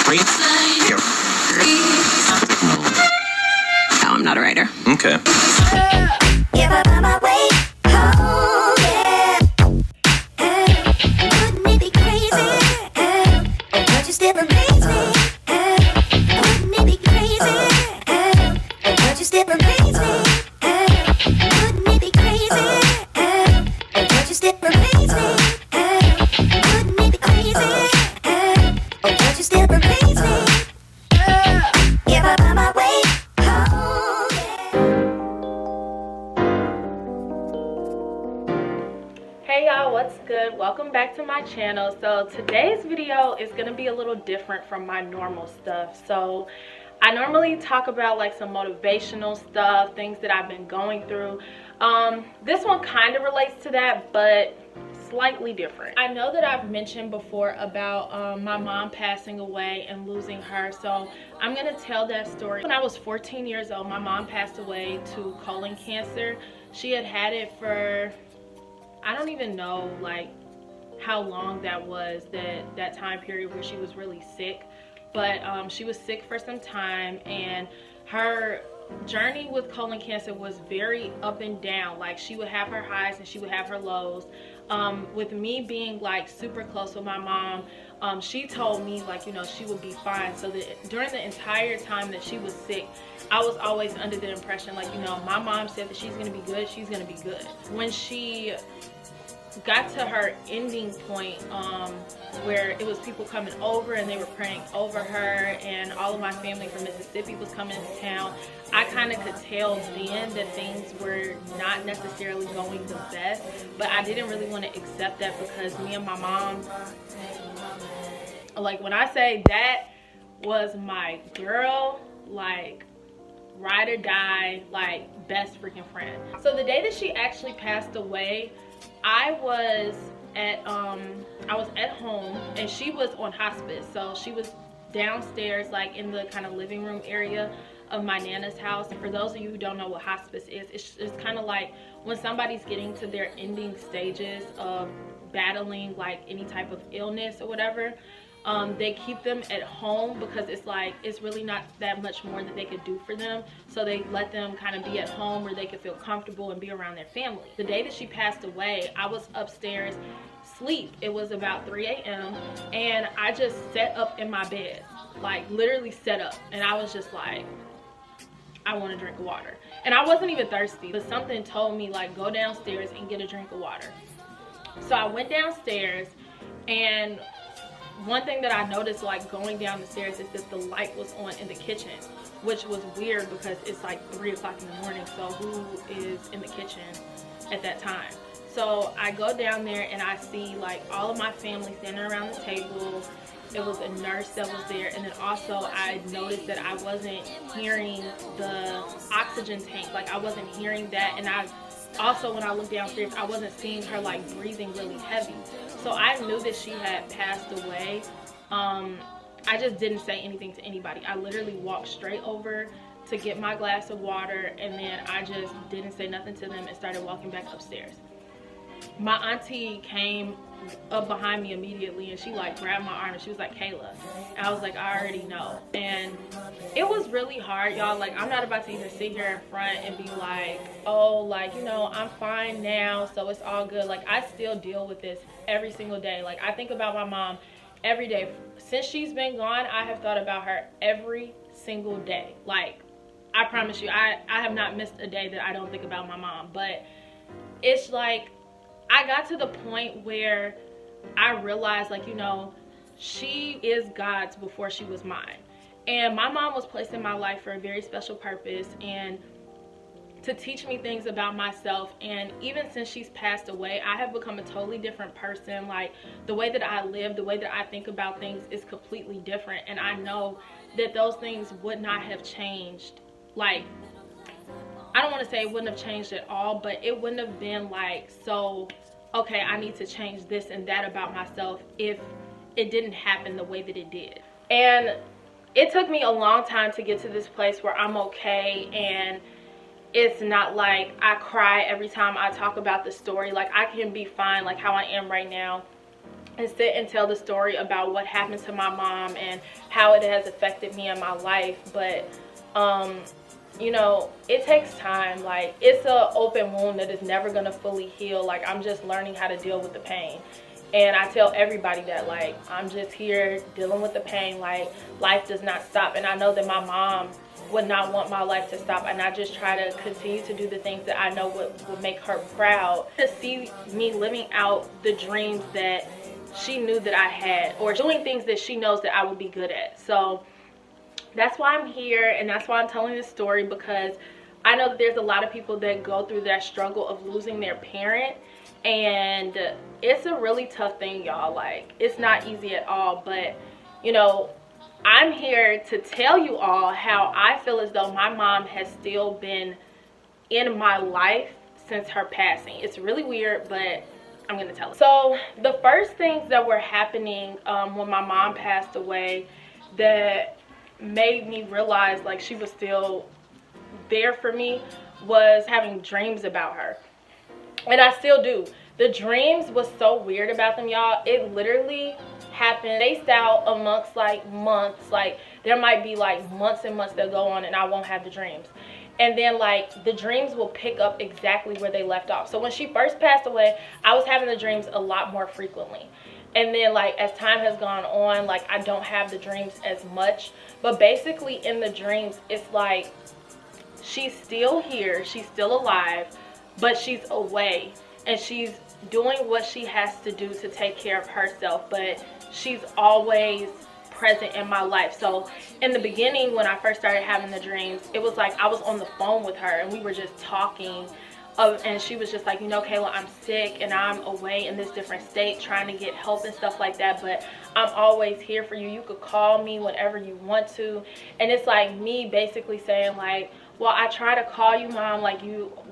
No, I'm not a writer. Okay. If I find my way home, yeah. Wouldn't it be crazy? Oh, don't you still amaze me? Wouldn't it be crazy? Oh, don't you still amaze me? Wouldn't it be crazy? Oh, don't you still amaze me? Wouldn't it be crazy? Oh, don't you still amaze me? If I find my way home, yeah. Hey y'all, what's good? Welcome back to my channel. So today's video is gonna be a little different from my normal stuff. So I normally talk about like some motivational stuff, things that I've been going through. This one kind of relates to that, but slightly different. I know that I've mentioned before about my mom passing away and losing her, so I'm gonna tell that story. When I was 14 years old, my mom passed away to colon cancer. She had had it for, I don't even know like how long that was, that time period where she was really sick, but she was sick for some time, and her journey with colon cancer was very up and down. Like, she would have her highs and she would have her lows. With me being like super close with my mom, she told me like, you know, she would be fine. So that during the entire time that she was sick, I was always under the impression like, you know, my mom said that she's gonna be good, she's gonna be good. When she got to her ending point, where it was people coming over and they were praying over her, and all of my family from Mississippi was coming to town, I kind of could tell then that things were not necessarily going the best, but I didn't really want to accept that because me and my mom, like, when I say that was my girl, like ride or die, like best freaking friend. So the day that she actually passed away, I was at home and she was on hospice. So she was downstairs, like in the kind of living room area of my Nana's house. And for those of you who don't know what hospice is, it's kind of like when somebody's getting to their ending stages of battling like any type of illness or whatever. They keep them at home because it's like, it's really not that much more that they could do for them. So they let them kind of be at home where they could feel comfortable and be around their family. The day that she passed away, I was upstairs asleep. It was about 3 a.m. and I just sat up in my bed, like literally sat up. And I was just like, I want a drink of water. And I wasn't even thirsty, but something told me like, go downstairs and get a drink of water. So I went downstairs, and one thing that I noticed like going down the stairs is that the light was on in the kitchen, which was weird because it's like 3 o'clock in the morning, so who is in the kitchen at that time? So I go down there and I see like all of my family standing around the table. It was a nurse that was there, and then also I noticed that I wasn't hearing the oxygen tank, like I wasn't hearing that, and I also, when I looked downstairs, I wasn't seeing her like breathing really heavy. So I knew that she had passed away. I just didn't say anything to anybody. I literally walked straight over to get my glass of water, and then I just didn't say nothing to them and started walking back upstairs. My auntie came up behind me immediately, and she like grabbed my arm and she was like, Kayla. And I was like, I already know. And it was really hard, y'all. Like, I'm not about to even sit here in front and be like, oh, like, you know, I'm fine now, so it's all good. Like, I still deal with this every single day. Like, I think about my mom every day. Since she's been gone, I have thought about her every single day. Like, I promise you, I have not missed a day that I don't think about my mom. But it's like, I got to the point where I realized, like, you know, she is God's before she was mine. And my mom was placed in my life for a very special purpose, and to teach me things about myself. And even since she's passed away, I have become a totally different person. Like, the way that I live, the way that I think about things is completely different. And I know that those things would not have changed. Like, I don't want to say it wouldn't have changed at all, but it wouldn't have been like, so, okay, I need to change this and that about myself if it didn't happen the way that it did. And it took me a long time to get to this place where I'm okay, and it's not like I cry every time I talk about the story. Like, I can be fine, like how I am right now, and sit and tell the story about what happened to my mom and how it has affected me in my life. But you know, it takes time. Like, it's an open wound that is never gonna fully heal. Like, I'm just learning how to deal with the pain. And I tell everybody that, like, I'm just here dealing with the pain. Like, life does not stop. And I know that my mom would not want my life to stop, and I just try to continue to do the things that I know would make her proud. To see me living out the dreams that she knew that I had, or doing things that she knows that I would be good at. So that's why I'm here, and that's why I'm telling this story, because I know that there's a lot of people that go through that struggle of losing their parent, and it's a really tough thing, y'all. Like, it's not easy at all. But you know, I'm here to tell you all how I feel as though my mom has still been in my life since her passing. It's really weird, but I'm gonna tell it. So the first things that were happening when my mom passed away that made me realize like she was still there for me was having dreams about her. And I still do. The dreams was so weird about them, y'all. It literally happened, spaced out amongst like months. Like, there might be like months and months that go on and I won't have the dreams. And then like the dreams will pick up exactly where they left off. So when she first passed away, I was having the dreams a lot more frequently. And then like as time has gone on, like I don't have the dreams as much. But basically in the dreams, it's like she's still here, she's still alive, but she's away. And she's doing what she has to do to take care of herself, but she's always present in my life. So in the beginning, when I first started having the dreams, it was like I was on the phone with her and we were just talking, and she was just like, you know, Kayla, I'm sick and I'm away in this different state trying to get help and stuff like that, but I'm always here for you. You could call me whenever you want to. And it's like me basically saying like, well, I try to call you, Mom, like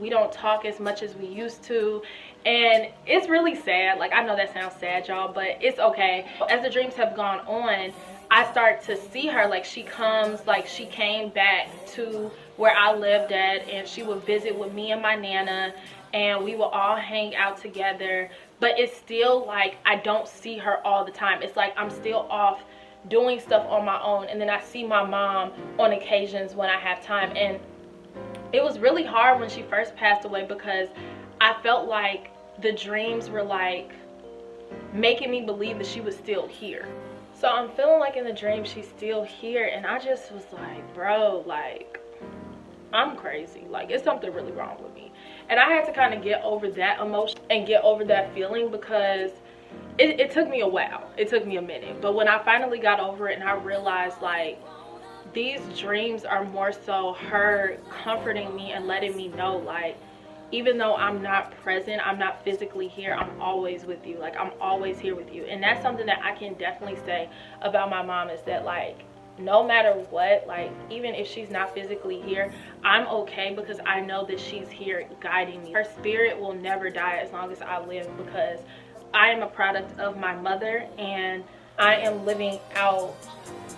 we don't talk as much as we used to. And it's really sad. Like, I know that sounds sad, y'all, but it's okay. As the dreams have gone on, I start to see her. Like, she comes, like she came back to where I lived at, and she would visit with me and my Nana, and we will all hang out together. But it's still like I don't see her all the time. It's like I'm still off doing stuff on my own, and then I see my mom on occasions when I have time. And it was really hard when she first passed away because I felt like the dreams were like making me believe that she was still here. So I'm feeling like in the dream she's still here, and I just was like, bro, like I'm crazy. Like, it's something really wrong with me. And I had to kind of get over that emotion and get over that feeling, because it took me a while. It took me a minute. But when I finally got over it and I realized like these dreams are more so her comforting me and letting me know like, even though I'm not present, I'm not physically here, I'm always with you. Like, I'm always here with you. And that's something that I can definitely say about my mom, is that like no matter what, like even if she's not physically here, I'm okay, because I know that she's here guiding me. Her spirit will never die as long as I live, because I am a product of my mother, and I am living out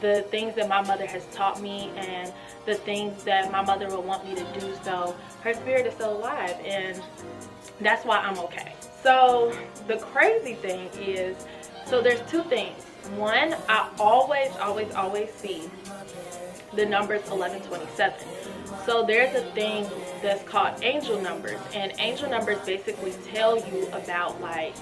the things that my mother has taught me and the things that my mother will want me to do. So her spirit is still alive, and that's why I'm okay. So the crazy thing is, so there's two things. One, I always see the numbers 1127. So there's a thing that's called angel numbers, and angel numbers basically tell you about like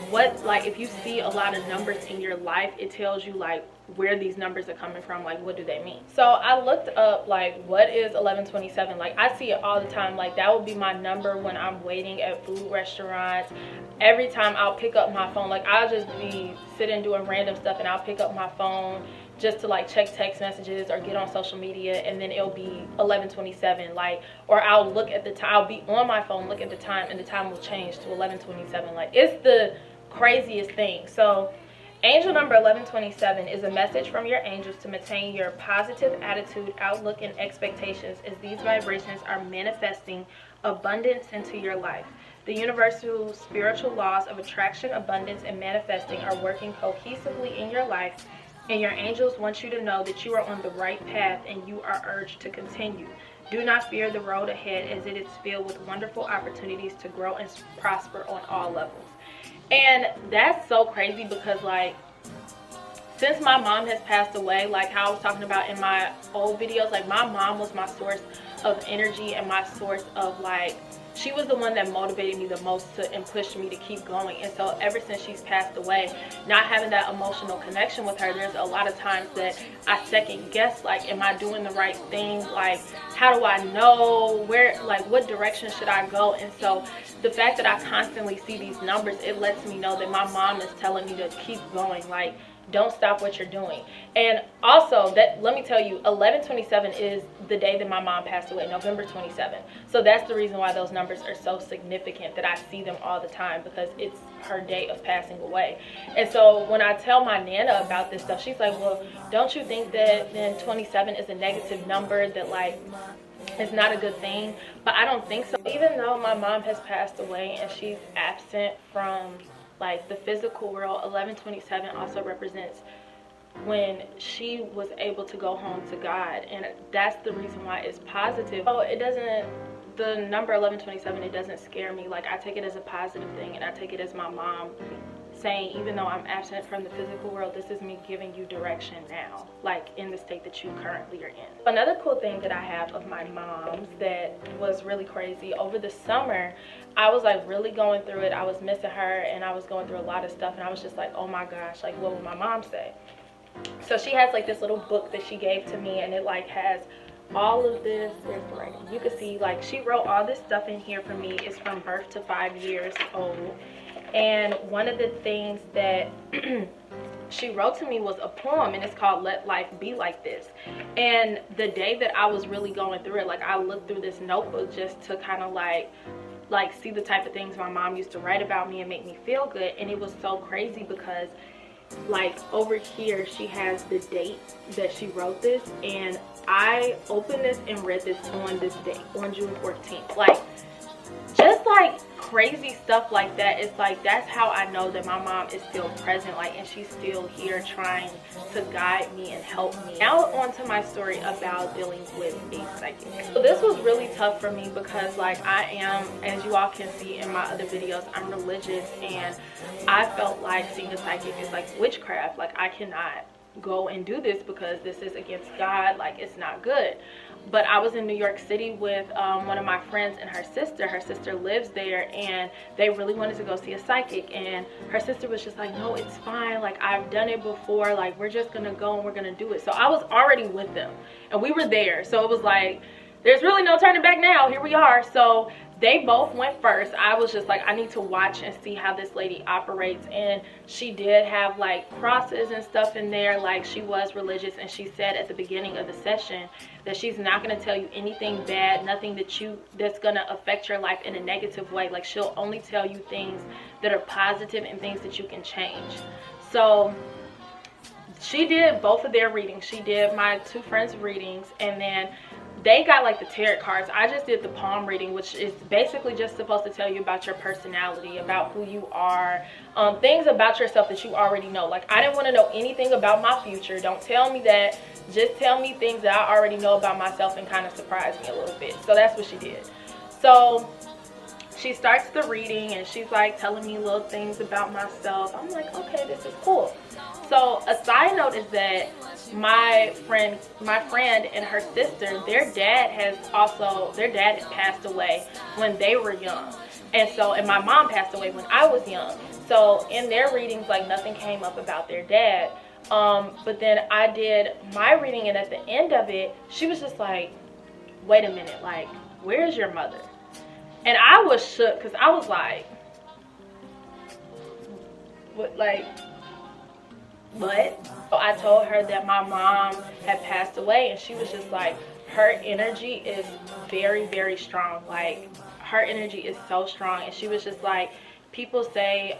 what, like if you see a lot of numbers in your life, it tells you like where these numbers are coming from, like what do they mean. So I looked up like what is 1127. Like, I see it all the time. Like, that would be my number when I'm waiting at food restaurants. Every time I'll pick up my phone, like I'll just be sitting doing random stuff and I'll pick up my phone just to like check text messages or get on social media, and then it'll be 1127. Like, or I'll look at the time, I'll be on my phone, look at the time, and the time will change to 1127. Like, it's the craziest thing. So angel number 1127 is a message from your angels to maintain your positive attitude, outlook, and expectations, as these vibrations are manifesting abundance into your life. The universal spiritual laws of attraction, abundance, and manifesting are working cohesively in your life, and your angels want you to know that you are on the right path and you are urged to continue. Do not fear the road ahead, as it is filled with wonderful opportunities to grow and prosper on all levels. And that's so crazy because like since my mom has passed away, like how I was talking about in my old videos, like my mom was my source of energy and my source of like, she was the one that motivated me the most to and pushed me to keep going. And so ever since she's passed away, not having that emotional connection with her, there's a lot of times that I second guess, like, am I doing the right thing? Like, how do I know where, like, what direction should I go? And so the fact that I constantly see these numbers, it lets me know that my mom is telling me to keep going. Like, don't stop what you're doing. And also, that, let me tell you, 11/27 is the day that my mom passed away, November 27. So that's the reason why those numbers are so significant, that I see them all the time, because it's her day of passing away. And so when I tell my Nana about this stuff, she's like, well, don't you think that then 27 is a negative number, that like it's not a good thing? But I don't think so. Even though my mom has passed away and she's absent from like the physical world, 11/27 also represents when she was able to go home to God, and that's the reason why it's positive. So it doesn't, the number 11/27, it doesn't scare me. Like, I take it as a positive thing, and I take it as my mom saying, even though I'm absent from the physical world, this is me giving you direction now, like in the state that you currently are in. Another cool thing that I have of my mom's that was really crazy, over the summer I was like really going through it. I was missing her and I was going through a lot of stuff, and I was just like, oh my gosh, like what would my mom say? So she has like this little book that she gave to me, and it like has all of this, where's the writing? You can see like she wrote all this stuff in here for me. It's from birth to 5 years old. And one of the things that she wrote to me was a poem, and it's called Let Life Be Like This. And the day that I was really going through it, like I looked through this notebook just to kind of like see the type of things my mom used to write about me and make me feel good. And it was so crazy because like over here she has the date that she wrote this, and I opened this and read this on this date, on June 14th. Like, just like crazy stuff like that. It's like, that's how I know that my mom is still present, like, and she's still here trying to guide me and help me. Now on to my story about dealing with a psychic. So this was really tough for me because like I am, as you all can see in my other videos, I'm religious, and I felt like seeing a psychic is like witchcraft. Like, I cannot go and do this because this is against God, like it's not good. But I was in New York City with one of my friends and her sister. Her sister lives there, and they really wanted to go see a psychic, and her sister was just like, no, it's fine, like I've done it before, like we're just gonna go and we're gonna do it. So I was already with them and we were there, so it was like there's really no turning back now, here we are. So they both went first. I was just like, I need to watch and see how this lady operates. And she did have like crosses and stuff in there, like she was religious. And she said at the beginning of the session that she's not going to tell you anything bad, nothing that's going to affect your life in a negative way. Like, she'll only tell you things that are positive and things that you can change. So she did both of their readings. She did my two friends' readings, and then they got like the tarot cards. I just did the palm reading, which is basically just supposed to tell you about your personality, about who you are, things about yourself that you already know. Like, I didn't want to know anything about my future. Don't tell me that. Just tell me things that I already know about myself and kind of surprise me a little bit. So that's what she did. So she starts the reading and she's like telling me little things about myself. I'm like, okay, this is cool. So a side note is that my friend and her sister, their dad had passed away when they were young. And my mom passed away when I was young. So in their readings, like, nothing came up about their dad. But then I did my reading, and at the end of it, she was just like, wait a minute, like, where's your mother? And I was shook because I was like, what, like, what? So I told her that my mom had passed away, and she was just like, her energy is very, very strong. Like, her energy is so strong. And she was just like, people say,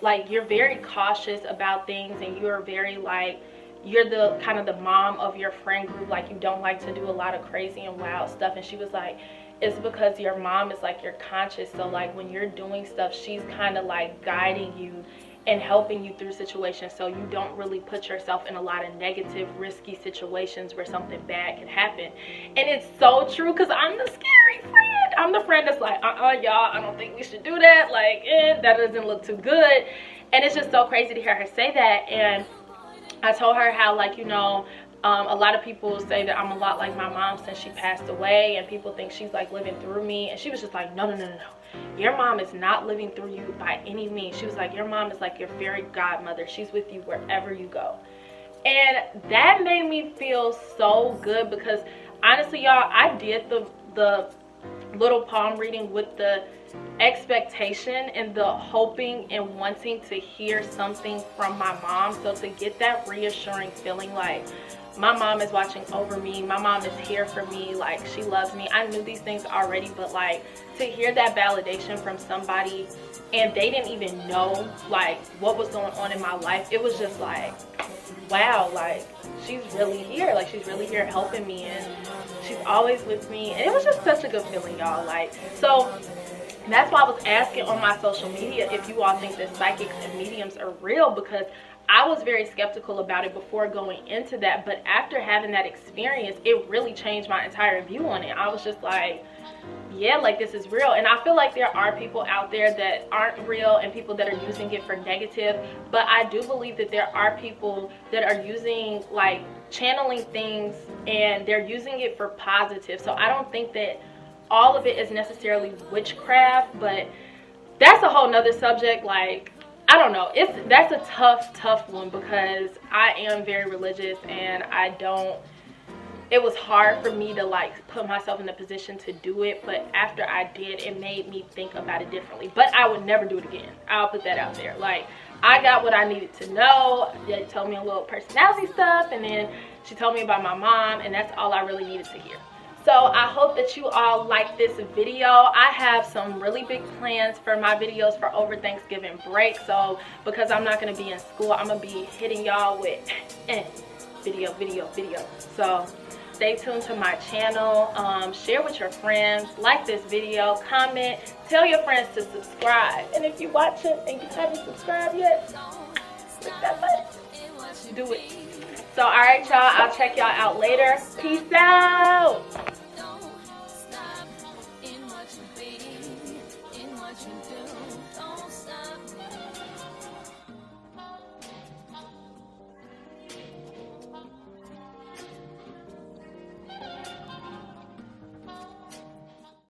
like, you're very cautious about things, and you're very, like, you're the kind of the mom of your friend group. Like, you don't like to do a lot of crazy and wild stuff. And she was like, it's because your mom is like your conscious. So like, when you're doing stuff, she's kind of like guiding you and helping you through situations, so you don't really put yourself in a lot of negative, risky situations where something bad can happen. And it's so true, because I'm the scary friend. I'm the friend that's like, y'all, I don't think we should do that. Like, that doesn't look too good. And it's just so crazy to hear her say that. And I told her how, like, you know, a lot of people say that I'm a lot like my mom since she passed away, and people think she's like living through me. And she was just like, no, your mom is not living through you by any means. She was like, your mom is like your fairy godmother. She's with you wherever you go. And that made me feel so good, because honestly, y'all, I did the little palm reading with the expectation and the hoping and wanting to hear something from my mom. So to get that reassuring feeling like my mom is watching over me, my mom is here for me, like she loves me. I knew these things already, but like to hear that validation from somebody, and they didn't even know like what was going on in my life, it was just like, wow, like she's really here, like she's really here helping me, and she's always with me. And it was just such a good feeling, y'all. Like, so that's why I was asking on my social media if you all think that psychics and mediums are real, because I was very skeptical about it before going into that. But after having that experience, it really changed my entire view on it. I was just like, yeah, like this is real. And I feel like there are people out there that aren't real and people that are using it for negative, but I do believe that there are people that are using, like, channeling things, and they're using it for positive. So I don't think that all of it is necessarily witchcraft, but that's a whole nother subject. Like, I don't know, that's a tough one, because I am very religious, and it was hard for me to like put myself in a position to do it. But after I did, it made me think about it differently. But I would never do it again. I'll put that out there. Like, I got what I needed to know. They told me a little personality stuff, and then she told me about my mom, and that's all I really needed to hear. So I hope that you all like this video. I have some really big plans for my videos for over Thanksgiving break. So because I'm not going to be in school, I'm going to be hitting y'all with video. So stay tuned to my channel. Share with your friends. Like this video. Comment. Tell your friends to subscribe. And if you're watching and you haven't subscribed yet, click that button. Do it. So alright, y'all. I'll check y'all out later. Peace out.